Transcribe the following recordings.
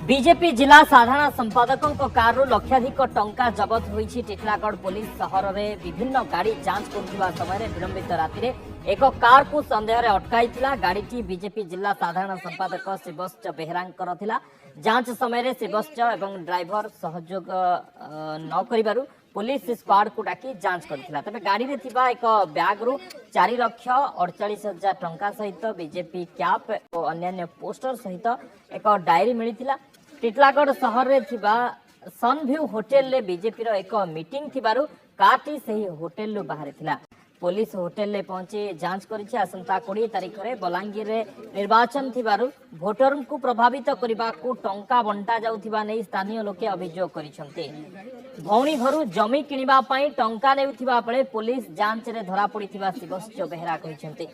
BJP जिला साधारण संपादकों कारु लक्षाधिक टंका जबत होईछि। टिटलागढ़ पुलिस सहर में विभिन्न गाड़ी जांच करुवा समय विलंबित राति एक कार को संदेह अटकाई। गाड़ीटी बीजेपी जिला साधारण संपादक शिवश्च बेहरा जांच समय शिवश्च एवं ड्राइवर सहयोग न करिबारु पुलिस स्क्वाड को डाकी जांच करथिला। तबे गाड़ी रे थिबा एक बैग रु 4,48,000 टंका सहित बीजेपी कैप और अन्य पोस्टर सहित एक डायरी मिलिथिला। टिटलागढ़ सहर रे थिबा सनव्यू होटल ले बीजेपी रो एक मीटिंग थिबारु कारटी सही होटल रो बाहर थिला। पुलिस होटल ले पहुंची जांच करिछि। आसंता 20 तारिख रे बलांगीर रे निर्वाचन थिबारु भोटर को प्रभावित करबा को टंका बंटा जाउथिबा नै स्थानीय लोके अभियोग करिसंते। भौणी घरु जमी किनिबा पई टंका नेउथिबा बेले पुलिस जांच रे धरा पड़िथिबा शिवश्च बेहरा कहिसंते।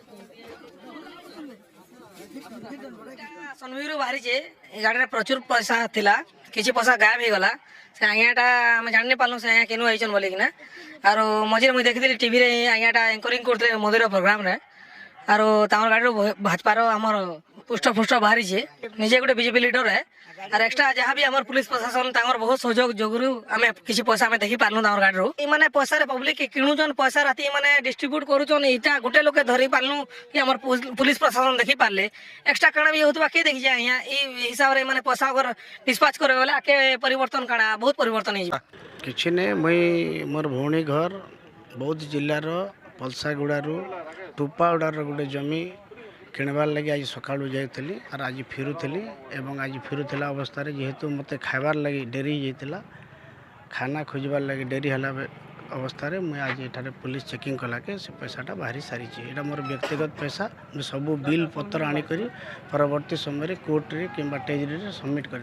सनवीर बाहरी जे गाड़ी प्रचुर पैसा थिला, किछि पैसा गायब हो गला। से आयाटा हम जान नै पालनु से आया केनु आइछन बोले कि ना। आरो मझिरे मुई देखिथिली टीवी रे आयाटा एंकरिंग करथले मोदीर प्रोग्राम रे। आरो तामर गाड़ी भाजपार हमर पुष्ट बाहरी जे निजे गोटे बीजेपी लीडर है। और एक्स्ट्रा जहाँ भी हमार पुलिस प्रशासन तांगर बहुत सहयोग जोगुरु आमे किछि पैसा आमे देखि पारनु तांगर गाड़ी रो। ई माने पैसा रे पब्लिक किणुचन पैसा राती माने डिस्ट्रीब्यूट करूचन। इटा गोटे लोके धरि पारनु कि हमर पुलिस प्रशासन देखि पारले एक्स्ट्रा काना भी होतबा के देखि जाय यहाँ ई हिसाब रे माने पैसा अगर डिस्पैच करे वाला के परिवर्तन काना बहुत परिवर्तन हे जा। किछि ने मई मोर भौणी घर बौद्ध जिल्ला रो पलसागुड़ारू टुपाउडार गोटे जमी किणवार लगे आज सका जाइली और आज फेरुली एवं आज फेरुला अवस्था जेहेतु मत खाइबार लगे डेरी जाइला खाना खोजबार लगे डेरी है अवस्था मुझे आज ये पुलिस चेकिंग कला के से पैसाटा बाहरी सारी यहाँ मोर व्यक्तिगत पैसा सब बिल पत्र आनिक परवर्ती समय कोर्ट रे कि टेजरी सबमिट कर।